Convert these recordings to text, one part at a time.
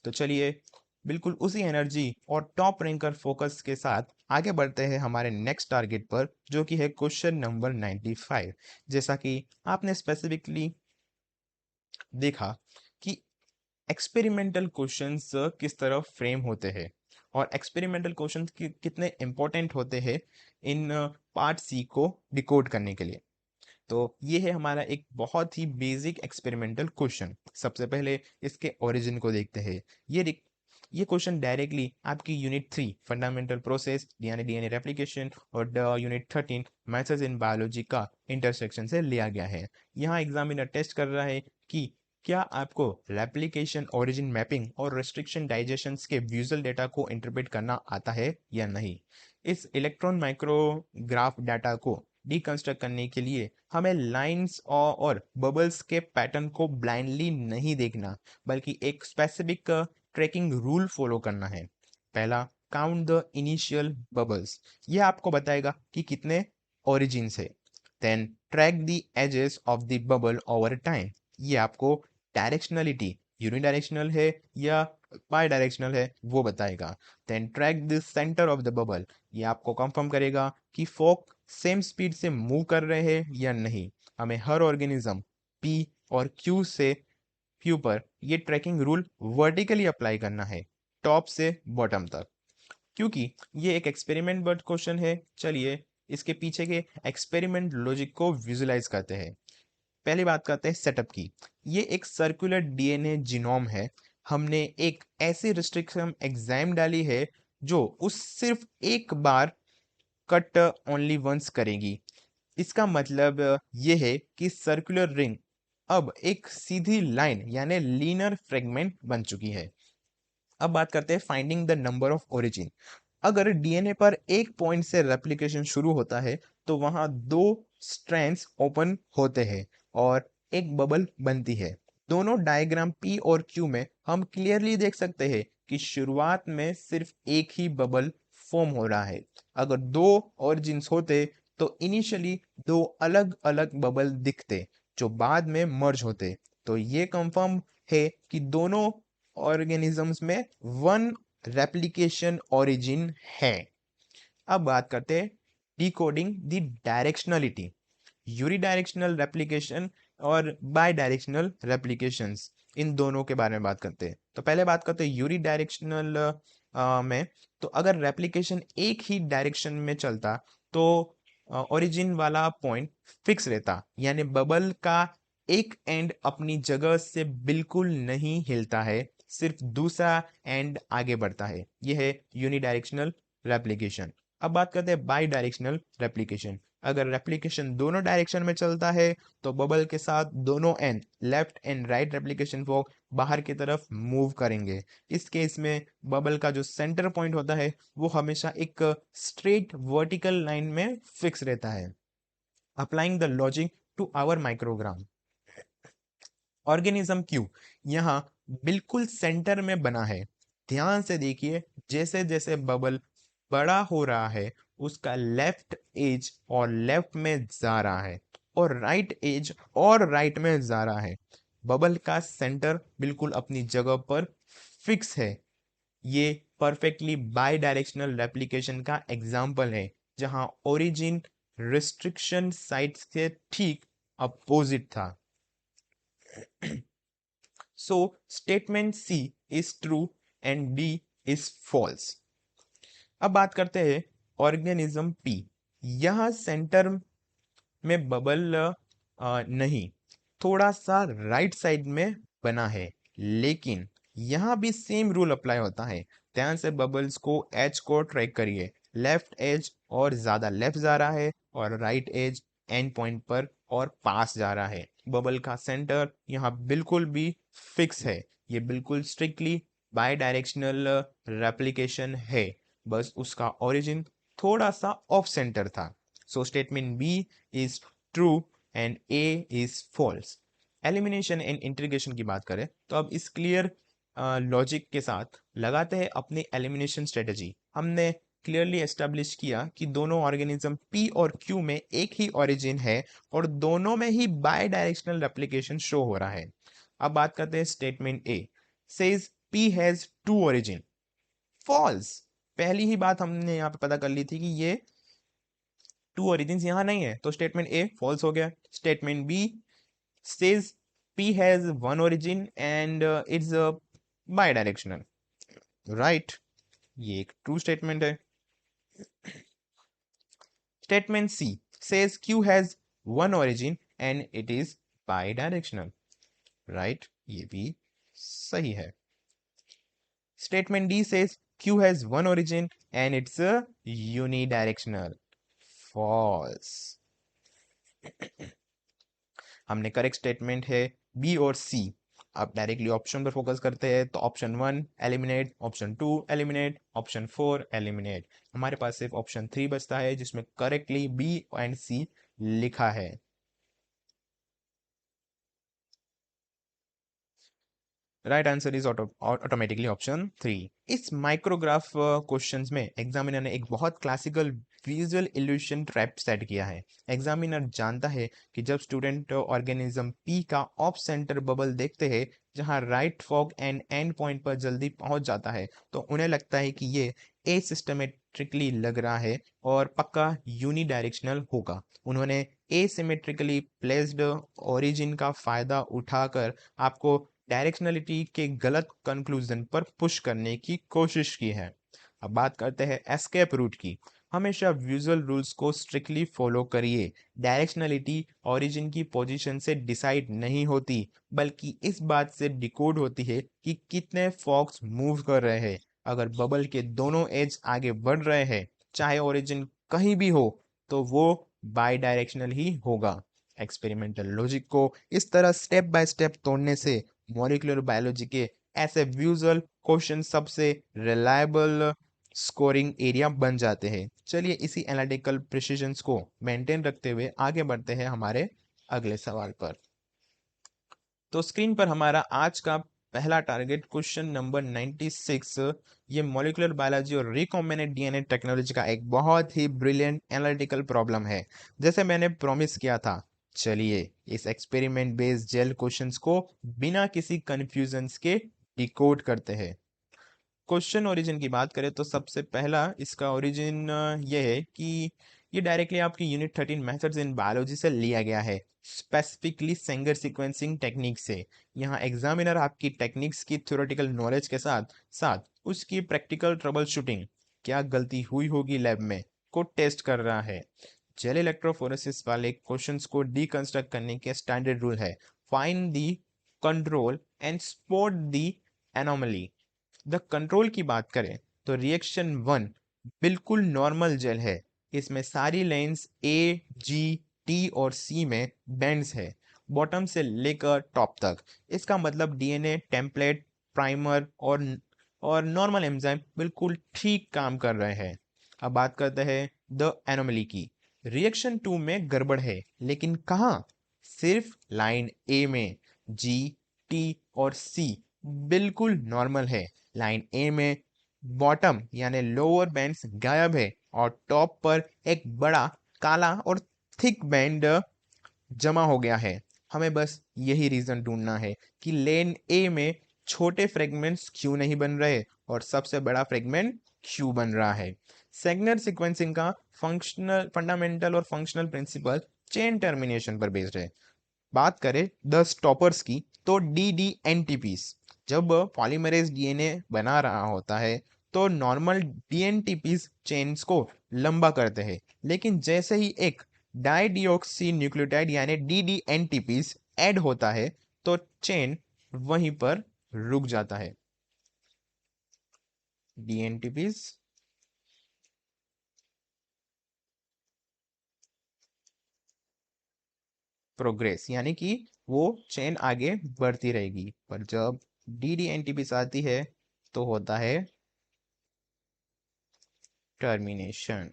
तो चलिए बिल्कुल उसी एनर्जी और टॉप रैंकर फोकस के साथ आगे बढ़ते हैं हमारे नेक्स्ट टारगेट पर, जो कि है क्वेश्चन नंबर 95। जैसा कि आपने स्पेसिफिकली देखा कि एक्सपेरिमेंटल क्वेश्चंस किस तरह फ्रेम होते हैं और एक्सपेरिमेंटल क्वेश्चंस कितने इंपॉर्टेंट होते हैं इन पार्ट सी को डिकोड करने के लिए। तो ये है हमारा एक बहुत ही बेसिक एक्सपेरिमेंटल क्वेश्चन। सबसे पहले इसके ओरिजिन को देखते हैं। ये क्वेश्चन डायरेक्टली आपकी यूनिट 3 फंडामेंटल प्रोसेस यानी डीएनए रेप्लिकेशन और यूनिट 13 मेथड्स इन बायोलॉजी का इंटरसेक्शन से लिया गया है। यहाँ एग्जामिनर टेस्ट कर रहा है कि क्या आपको रेप्लिकेशन, ओरिजिन मैपिंग और रेस्ट्रिक्शन डाइजेशंस के विजुअल डेटा को इंटरप्रेट करना आता है या नहीं। इस इलेक्ट्रॉन माइक्रोग्राफ डाटा को डिकंस्ट्रक्ट करने के लिए हमें लाइंस और बबल्स के पैटर्न को ब्लाइंडली नहीं देखना, बल्कि एक स्पेसिफिक ट्रैकिंग रूल फॉलो करना है। पहला, काउंट द इनिशियल बबल्स। यह आपको बताएगा कि कितने ओरिजिन्स है। Then track the edges of the bubble over time. ये आपको डायरेक्शनलिटी यूनिडायरेक्शनल है या बाई डायरेक्शनल है वो बताएगा। Then track the centre of the bubble. ये आपको कंफर्म करेगा कि फोक सेम स्पीड से मूव कर रहे हैं या नहीं। हमें हर ऑर्गेनिज्म पी और क्यू पर ये ट्रैकिंग रूल वर्टिकली अप्लाई करना है, टॉप से बॉटम तक। क्योंकि ये एक एक्सपेरिमेंट बट क्वेश्चन है, चलिए इसके पीछे के एक्सपेरिमेंट लॉजिक को विजुलाइज करते हैं। पहली बात करते हैं सेटअप की। ये एक सर्कुलर डीएनए जीनोम है। हमने एक ऐसी रिस्ट्रिक्शन एग्जाम डाली है जो उस सिर्फ एक बार कट ओनली वंस करेगी। इसका मतलब ये है कि सर्कुलर रिंग अब एक सीधी लाइन यानी लीनियर फ्रेगमेंट बन चुकी है। अब बात करते हैं finding the number of origin. अगर डीएनए पर एक पॉइंट से रेप्लिकेशन शुरू होता है तो वहां दो स्ट्रैंड्स ओपन होते हैं और एक बबल बनती है। दोनों डायग्राम पी और क्यू में हम क्लियरली देख सकते हैं कि शुरुआत में सिर्फ एक ही बबल फॉर्म हो रहा है। अगर दो ओरिजिन्स होते तो इनिशियली दो अलग अलग बबल दिखते जो बाद में मर्ज होते। तो ये कंफर्म है कि दोनों ऑर्गेनिजम्स में वन रेप्लिकेशन ओरिजिन है। अब बात करते हैं decoding the directionality, unidirectional replication और बाई डायरेक्शनल रेप्लिकेशंस। इन दोनों के बारे में बात करते हैं। तो पहले बात करते हैं यूनिडायरेक्शनल में। तो अगर रेप्लिकेशन एक ही डायरेक्शन में चलता तो ओरिजिन वाला पॉइंट फिक्स रहता, यानी बबल का एक एंड अपनी जगह से बिल्कुल नहीं हिलता है, सिर्फ दूसरा एंड आगे बढ़ता है। यह है यूनिडायरेक्शनल रेप्लिकेशन। अब बात करते हैं बाई डायरेक्शनल रेप्लिकेशन। अगर रेप्लिकेशन दोनों डायरेक्शन में चलता है तो बबल के साथ दोनों end left end right replication fork बाहर की तरफ मूव करेंगे। इस केस में बबल का जो सेंटर पॉइंट होता है वो हमेशा एक स्ट्रेट वर्टिकल लाइन में फिक्स रहता है। Applying the logic to our micrograph. Organism Q यहाँ बिल्कुल सेंटर में बना है। ध्यान से देखिए, जैसे जैसे बबल बड़ा हो रहा है उसका लेफ्ट एज और लेफ्ट में जा रहा है और राइट एज और राइट में जा रहा है। बबल का सेंटर बिल्कुल अपनी जगह पर फिक्स है। ये परफेक्टली बाई डायरेक्शनल रेप्लिकेशन का एग्जाम्पल है, जहां ओरिजिन रिस्ट्रिक्शन साइट से ठीक अपोजिट था। So statement C is true and D is false. अब बात करते हैं ऑर्गेनिज्म P। यहाँ सेंटर में बबल नहीं, थोड़ा सा राइट साइड में बना है, लेकिन यहाँ भी सेम रूल अप्लाई होता है। ध्यान से बबल्स को एज को ट्रैक करिए। लेफ्ट एज और ज्यादा लेफ्ट जा रहा है और राइट एज एंड पॉइंट पर और पास जा रहा है। बबल का सेंटर यहाँ बिल्कुल भी फिक्स है। ये बिल्कुल स्ट्रिक्टली बाई डायरेक्शनल रेप्लिकेशन है, बस उसका ओरिजिन थोड़ा सा ऑफ सेंटर था। So statement B is true and A is false. Elimination and integration की बात करें तो अब इस क्लियर लॉजिक के साथ लगाते हैं अपनी एलिमिनेशन स्ट्रेटजी। हमने क्लियरली एस्टेब्लिश किया कि दोनों ऑर्गेनिज्म पी और क्यू में एक ही ओरिजिन है और दोनों में ही बाय डायरेक्शनल रेप्लिकेशन शो हो रहा है। अब बात करते हैं statement A. Says P has two origin. False. पहली ही बात हमने यहाँ पे पता कर ली थी कि ये टू ओरिजिन यहाँ नहीं है, तो स्टेटमेंट ए फॉल्स हो गया। Statement B says P has one origin and it's bidirectional, right. ये एक ट्रू स्टेटमेंट है। Statement C says Q has one origin and it is bidirectional, right. ये भी सही है। Statement D says Q has one origin and it's a unidirectional. False. हमने correct statement है B और सी। अब डायरेक्टली ऑप्शन पर फोकस करते हैं, तो option 1 eliminate, option 2 eliminate, option 4 eliminate. हमारे पास सिर्फ ऑप्शन 3 बचता है जिसमें करेक्टली बी एंड सी लिखा है। Right answer is automatically option 3। इस माइक्रोग्राफ क्वेश्चंस में एग्जामिनर ने एक बहुत classical visual evolution trap set किया है। एग्जामिनर जानता है कि जब स्टूडेंट ऑर्गेनिज्म पी का ऑफ सेंटर बबल देखते हैं जहां right fog and and point पर जल्दी पहुंच जाता है, तो उन्हें लगता है कि ये एसिस्टेमेट्रिकली लग रहा है और पक्का यूनिडायरेक्शनल होगा। उन्होंने एसिमेट्रिकली प्लेस्ड ओरिजिन का फायदा उठाकर आपको डायरेक्शनलिटी के गलत कंक्लूजन पर पुश करने की कोशिश की है। अब बात करते हैं एस्केप रूट की। हमेशा विजुअल रूल्स को स्ट्रिक्टली फॉलो करिए। डायरेक्शनलिटी ओरिजिन की पोजीशन से डिसाइड नहीं होती, बल्कि इस बात से डिकोड होती है कि कितने फॉक्स मूव कर रहे हैं। अगर बबल के दोनों एज आगे बढ़ रहे हैं, चाहे ओरिजिन कहीं भी हो, तो वो बाई डायरेक्शनल ही होगा। एक्सपेरिमेंटल लॉजिक को इस तरह स्टेप बाय स्टेप तोड़ने से मॉलिक्यूलर बायोलॉजी के ऐसे विजुअल क्वेश्चन सबसे रिलायबल स्कोरिंग एरिया बन जाते हैं। चलिए इसी एनालिटिकल प्रिसिजन को मेंटेन रखते हुए आगे बढ़ते हैं हमारे अगले सवाल पर। तो स्क्रीन पर हमारा आज का पहला टारगेट क्वेश्चन नंबर 96। ये मॉलिक्यूलर बायोलॉजी और रिकॉम्बिनेंट डीएनए टेक्नोलॉजी का एक बहुत ही ब्रिलियंट एनालिटिकल प्रॉब्लम है, जैसे मैंने प्रॉमिस किया था। चलिए इस एक्सपेरिमेंट बेस्ड जेल क्वेश्चंस को बिना किसी कंफ्यूजन्स के डिकोड करते हैं। क्वेश्चन ओरिजिन की बात करें तो सबसे पहला इसका ओरिजिन ये है कि ये डायरेक्टली आपकी यूनिट 13 मेथड्स इन बायोलॉजी से लिया गया है, स्पेसिफिकली सेंगर सीक्वेंसिंग टेक्निक से। यहाँ एग्जामिनर आपकी टेक्निक्स की थ्योरेटिकल नॉलेज के साथ साथ उसकी प्रैक्टिकल ट्रबल शूटिंग, क्या गलती हुई होगी लैब में, को टेस्ट कर रहा है। जेल इलेक्ट्रोफोरेसिस वाले क्वेश्चंस को डीकंस्ट्रक्ट करने के स्टैंडर्ड रूल है find the control and spot the anomaly. The control की बात करें तो रिएक्शन 1 बिल्कुल नॉर्मल जेल है। इसमें सारी लाइंस ए जी टी और सी में बेंड्स है, बॉटम से लेकर टॉप तक। इसका मतलब डीएनए टेम्पलेट, प्राइमर और नॉर्मल एंजाइम बिल्कुल ठीक काम कर रहे हैं। अब बात करते हैं द एनोमली की। रिएक्शन 2 में गड़बड़ है, लेकिन कहाँ? सिर्फ लाइन ए में। जी टी और सी बिल्कुल नॉर्मल है। लाइन ए में बॉटम यानी लोअर बैंड्स गायब है और टॉप पर एक बड़ा काला और थिक बैंड जमा हो गया है। हमें बस यही रीजन ढूंढना है कि लेन ए में छोटे फ्रेगमेंट्स क्यों नहीं बन रहे और सबसे बड़ा फ्रेगमेंट क्यों बन रहा है। सेगनर सीक्वेंसिंग का फंडामेंटल और फंक्शनल प्रिंसिपल चेन टर्मिनेशन पर बेस्ड है। बात करें द स्टॉपर्स की तो DDNTPs जब पॉलीमरेज डीएनए बना रहा होता है तो नॉर्मल DNTPs चेन्स को लंबा करते हैं, लेकिन जैसे ही एक डाइडिऑक्सी न्यूक्लियोटाइड यानी DDNTPs ऐड होता है तो चेन वहीं पर रुक जाता है। DNTPs प्रोग्रेस यानी कि वो चेन आगे बढ़ती रहेगी, पर जब DDNTPs आती है तो होता है टर्मिनेशन।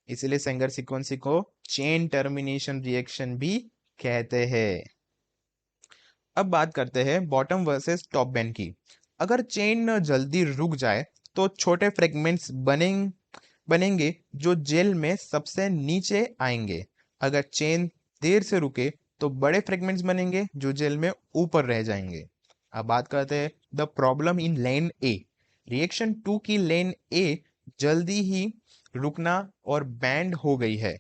इसलिए सेंगर सीक्वेंस को चेन टर्मिनेशन रिएक्शन भी कहते हैं। अब बात करते हैं बॉटम वर्सेस टॉप बैंड की। अगर चेन जल्दी रुक जाए तो छोटे फ्रेगमेंट्स बनेंगे जो जेल में सबसे नीचे आएंगे। अगर चेन देर से रुके तो बड़े फ्रेगमेंट्स बनेंगे जो जेल में ऊपर रह जाएंगे। अब बात करते हैं the problem in lane A. Reaction 2 की लेन ए जल्दी ही रुकना और बैंड हो गई है।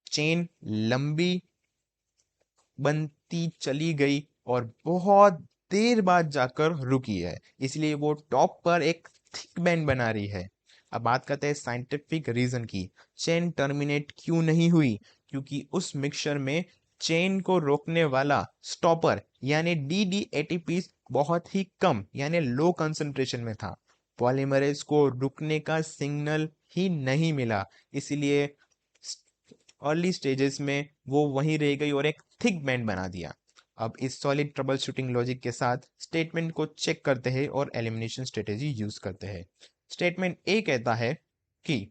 चेन लंबी बनती चली गई और बहुत देर बाद जाकर रुकी है, इसलिए वो टॉप पर एक थिक बैंड बना रही है। अब बात करते हैं साइंटिफिक रीजन की। चेन टर्मिनेट क्यों नहीं हुई? क्योंकि उस मिक्सचर में चेन को रोकने वाला स्टॉपर यानी DD-ATP बहुत ही कम यानी लो कंसंट्रेशन में था। पॉलीमरेज को रुकने का सिग्नल ही नहीं मिला, इसलिए अर्ली स्टेजेस में वो वहीं रह गई और एक थिक बैंड बना दिया। अब इस सॉलिड ट्रबल शूटिंग लॉजिक के साथ स्टेटमेंट को चेक करते हैं और एलिमिनेशन स्ट्रेटेजी यूज करते हैं। स्टेटमेंट ए कहता है कि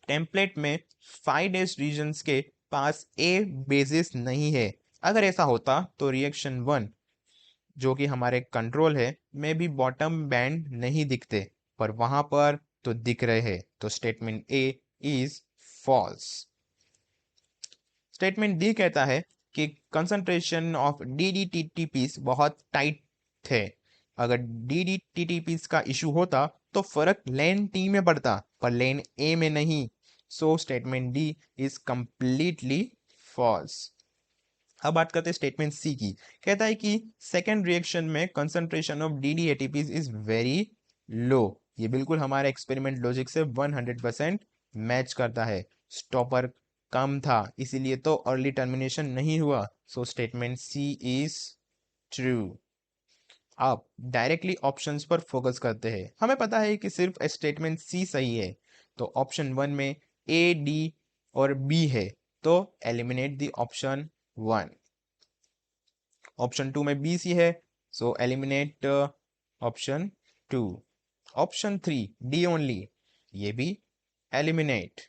टेम्पलेट में 5 रीजन्स के पास ए बेसिस नहीं है। अगर ऐसा होता तो रिएक्शन 1 जो कि हमारे कंट्रोल है में भी बॉटम बैंड नहीं दिखते, पर वहां पर तो दिख रहे हैं, तो statement A is false. Statement D कहता है कि कंसंट्रेशन ऑफ DDTTPs बहुत टाइट थे। अगर DDTTPs का इशू होता तो फर्क लेन टी में पड़ता, पर लेन ए में नहीं। So statement D is completely false. अब बात करते हैं स्टेटमेंट सी की। कहता है कि सेकेंड रिएक्शन में concentration of DD-ATPs is very low. ये बिल्कुल हमारे एक्सपेरिमेंट लॉजिक से 100% मैच करता है। स्टॉपर कम था, इसीलिए तो अर्ली टर्मिनेशन नहीं हुआ। So statement C is true. अब डायरेक्टली ऑप्शंस पर फोकस करते हैं। हमें पता है कि सिर्फ स्टेटमेंट सी सही है, तो ऑप्शन 1 में ए, डी और बी है, तो एलिमिनेट द ऑप्शन 1। ऑप्शन 2 में बी सी है, so eliminate option 2। Option 3 D only, ये भी एलिमिनेट।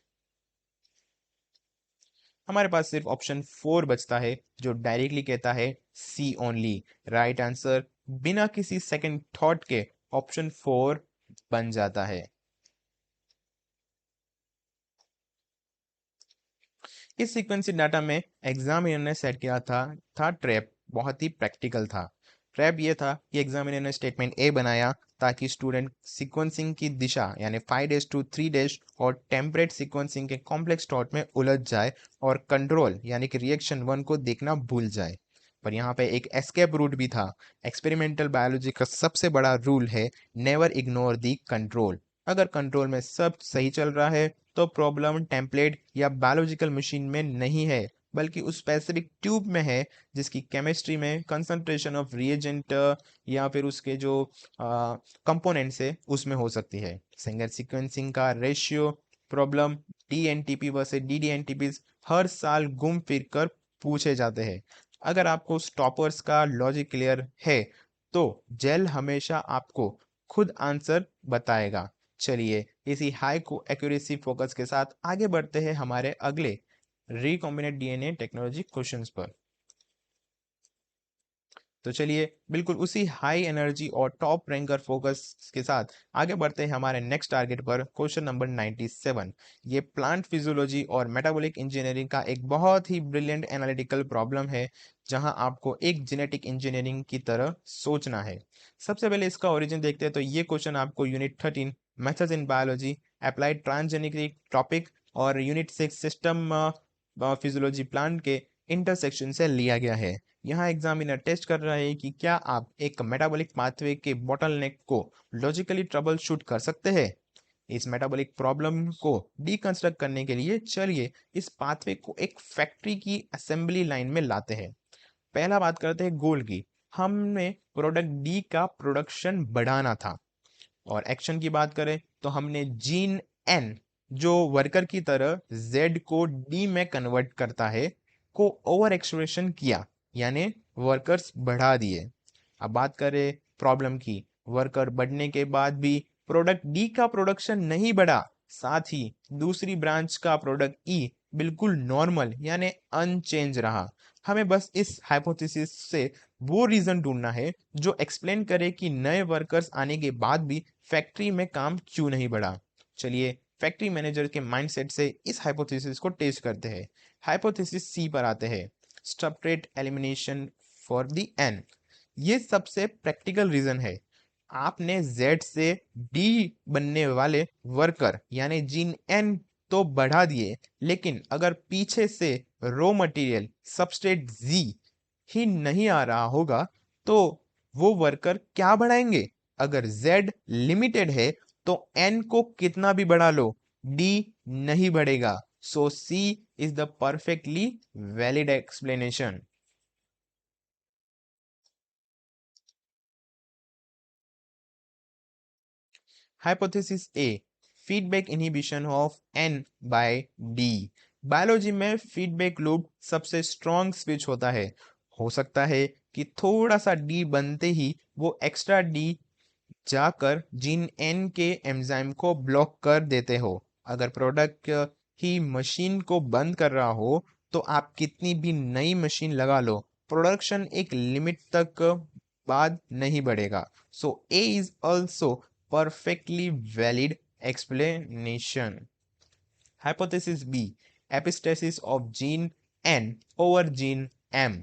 हमारे पास सिर्फ ऑप्शन 4 बचता है जो डायरेक्टली कहता है सी ओनली। राइट आंसर बिना किसी सेकंड थॉट के ऑप्शन 4 बन जाता है। इस सीक्वेंसी डाटा में एग्जामिनर ने सेट किया था ट्रैप। बहुत ही प्रैक्टिकल था। ट्रैप ये था कि एग्जामिनर ने स्टेटमेंट ए बनाया ताकि स्टूडेंट सीक्वेंसिंग की दिशा यानी 5-3 और टेम्परेट सीक्वेंसिंग के कॉम्प्लेक्स थॉट में उलझ जाए और कंट्रोल यानी कि रिएक्शन 1 को देखना भूल जाए। पर यहाँ पे एक एस्केप रूट भी था। एक्सपेरिमेंटल बायोलॉजी का सबसे बड़ा रूल है नेवर इग्नोर दी कंट्रोल। अगर कंट्रोल में सब सही चल रहा है तो प्रॉब्लम टेम्पलेट या बायोलॉजिकल मशीन में नहीं है, बल्कि उस स्पेसिफिक ट्यूब में है जिसकी केमिस्ट्री में कंसंट्रेशन ऑफ रिएजेंट या फिर उसके जो कंपोनेंट्स है उसमें हो सकती है। सिंगल सीक्वेंसिंग का ratio problem DNTP versus DDNTP हर साल घूम फिर कर पूछे जाते हैं। अगर आपको स्टॉपर्स का लॉजिक क्लियर है तो जेल हमेशा आपको खुद आंसर बताएगा। चलिए इसी हाई को एक्यूरेसी फोकस के साथ आगे बढ़ते हैं हमारे अगले रिकॉम्बिनेंट DNA टेक्नोलॉजी क्वेश्चंस पर। तो चलिए बिल्कुल उसी हाई एनर्जी और टॉप रैंकर फोकस के साथ आगे बढ़ते हैं हमारे नेक्स्ट टारगेट पर, क्वेश्चन नंबर 97। ये प्लांट फिजियोलॉजी और मेटाबॉलिक इंजीनियरिंग का एक बहुत ही ब्रिलियंट एनालिटिकल प्रॉब्लम है, जहां आपको एक जेनेटिक इंजीनियरिंग की तरह सोचना है। सबसे पहले इसका ओरिजिन देखते हैं। तो ये क्वेश्चन आपको unit 13 methods in biology applied transgenic topic और यूनिट 6 सिस्टम फिजियोलॉजी प्लांट के इंटरसेक्शन से लिया गया है। यहाँ एग्जामिनर टेस्ट कर रहा है कि क्या आप एक मेटाबॉलिक पाथवे के बॉटलनेक को लॉजिकली ट्रबल शूट कर सकते हैं। इस मेटाबॉलिक प्रॉब्लम को डीकंस्ट्रक्ट करने के लिए चलिए इस पाथवे को एक फैक्ट्री की असेंबली लाइन में लाते हैं। पहला बात करते हैं गोल की। हमने प्रोडक्ट डी का प्रोडक्शन बढ़ाना था। और एक्शन की बात करें तो हमने जीन एन जो वर्कर की तरह जेड को डी में कन्वर्ट करता है को ओवर एक्सप्रेशन किया, यानी वर्कर्स बढ़ा दिए। अब बात करें प्रॉब्लम की। वर्कर बढ़ने के बाद भी प्रोडक्ट डी का प्रोडक्शन नहीं बढ़ा, साथ ही दूसरी ब्रांच का प्रोडक्ट ई बिल्कुल नॉर्मल यानी अनचेंज रहा। हमें बस इस हाइपोथेसिस से वो रीजन ढूंढना है जो एक्सप्लेन करे कि नए वर्कर्स आने के बाद भी फैक्ट्री में काम क्यों नहीं बढ़ा। चलिए फैक्ट्री मैनेजर के माइंडसेट से इस हाइपोथेसिस को टेस्ट करते हैं। हाइपोथेसिस सी पर आते हैं। subtrate elimination for the n। ये सबसे प्रैक्टिकल रीजन है। आपने Z से D बनने वाले वर्कर यानी जीन N तो बढ़ा दिए, लेकिन अगर पीछे से रो मटेरियल सबस्ट्रेट Z ही नहीं आ रहा होगा तो वो वर्कर क्या बढ़ाएंगे? अगर Z लिमिटेड है तो N को कितना भी बढ़ा लो, D नहीं बढ़ेगा। So C is the perfectly valid explanation. Hypothesis A, feedback inhibition of N by D। Biology में फीडबैक लूप सबसे स्ट्रॉन्ग स्विच होता है। हो सकता है कि थोड़ा सा D बनते ही वो एक्स्ट्रा D जाकर जीन N के एंजाइम को ब्लॉक कर देते हो। अगर प्रोडक्ट ही मशीन को बंद कर रहा हो तो आप कितनी भी नई मशीन लगा लो, प्रोडक्शन एक लिमिट तक बाद नहीं बढ़ेगा। So A is also perfectly valid explanation. Hypothesis B, epistasis of gene N over gene M।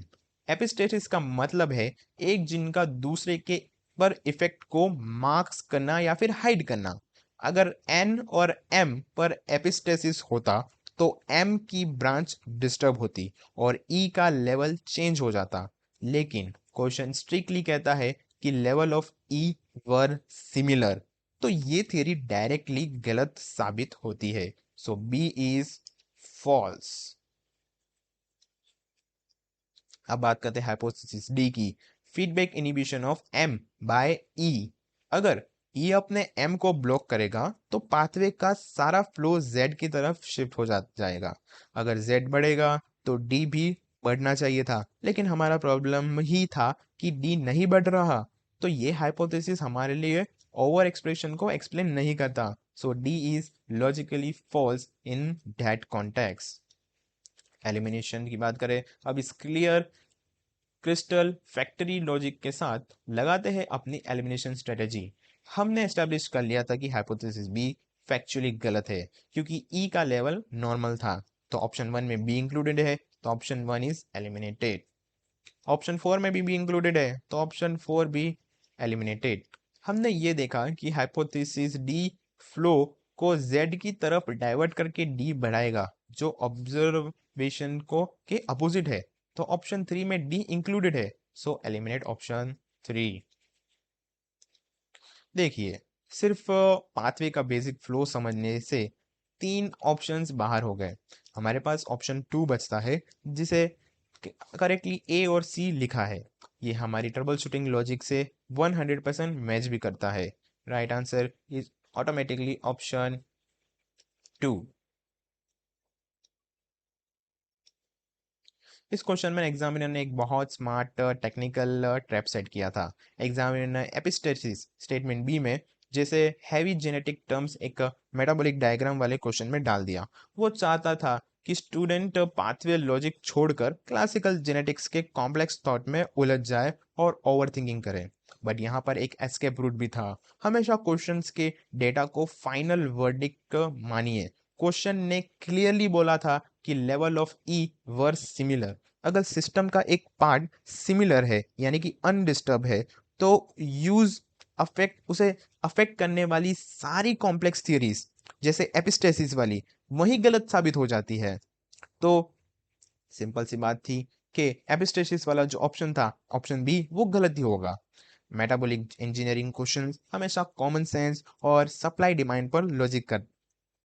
Epistasis का मतलब है एक जीन का दूसरे के पर इफेक्ट को मार्क्स करना या फिर हाइड करना। अगर N और M पर एपिस्टेसिस होता तो M की ब्रांच डिस्टर्ब होती और E का लेवल चेंज हो जाता। लेकिन क्वेश्चन स्ट्रिक्टली कहता है कि level of E were similar, तो ये थ्योरी डायरेक्टली गलत साबित होती है। So B is false. अब बात करते हैं हाइपोथेसिस डी की, feedback inhibition of M by E. अगर ई अपने एम को ब्लॉक करेगा तो पाथवे का सारा फ्लो जेड की तरफ शिफ्ट हो जाएगा। अगर जेड बढ़ेगा तो डी भी बढ़ना चाहिए था, लेकिन हमारा प्रॉब्लम ही था कि डी नहीं बढ़ रहा। तो ये हाइपोथेसिस हमारे लिए ओवर एक्सप्रेशन को एक्सप्लेन नहीं करता। So D is logically false in that context. Elimination की बात करें, अब इस क्लियर क्रिस्टल फैक्ट्री लॉजिक के साथ लगाते हैं अपनी एलिमिनेशन स्ट्रेटेजी। हमने एस्टेब्लिश कर लिया था कि हाइपोथेसिस बी फैक्चुअली गलत है क्योंकि ई का लेवल नॉर्मल था, तो ऑप्शन वन में बी इंक्लूडेड है, तो option one is eliminated. Option four में भी बी इंक्लूडेड है, तो ऑप्शन फोर भी एलिमिनेटेड। हमने ये देखा कि हाइपोथेसिस डी फ्लो को जेड की तरफ डाइवर्ट करके डी बढ़ाएगा, जो ऑब्जर्वेशन को के अपोजिट है। तो ऑप्शन थ्री में डी इंक्लूडेड है, सो एलिमिनेट ऑप्शन थ्री। देखिए, सिर्फ पाथवे का बेसिक फ्लो समझने से तीन ऑप्शंस बाहर हो गए। हमारे पास ऑप्शन टू बचता है जिसे करेक्टली ए और सी लिखा है। ये हमारी ट्रबल शूटिंग लॉजिक से 100% मैच भी करता है। Right answer is automatically option two. इस क्वेश्चन में एग्जामिनर ने एक बहुत स्मार्ट टेक्निकल ट्रैप सेट किया था। एग्जामिनर ने एपिस्टेसिस स्टेटमेंट बी में जैसे हैवी जेनेटिक टर्म्स एक मेटाबॉलिक डायग्राम वाले क्वेश्चन में डाल दिया। वो चाहता था कि स्टूडेंट पाथवे लॉजिक छोड़कर क्लासिकल जेनेटिक्स के कॉम्प्लेक्स थॉट में उलझ जाए और ओवर थिंकिंग करे। बट यहाँ पर एक एस्केप रूट भी था। हमेशा क्वेश्चंस के डेटा को फाइनल वर्डिक्ट मानिए। क्वेश्चन ने क्लियरली बोला था कि level of E were similar. अगर सिस्टम का एक पार्ट सिमिलर है यानी कि अनडिस्टर्ब है, तो यूज अफेक्ट उसे अफेक्ट करने वाली सारी कॉम्प्लेक्स थियरीज जैसे एपिस्टेसिस वाली वही गलत साबित हो जाती है। तो सिंपल सी बात थी कि एपिस्टेसिस वाला जो ऑप्शन था, ऑप्शन बी, वो गलत ही होगा। मेटाबॉलिक इंजीनियरिंग क्वेश्चंस हमेशा कॉमन सेंस और सप्लाई डिमांड पर लॉजिक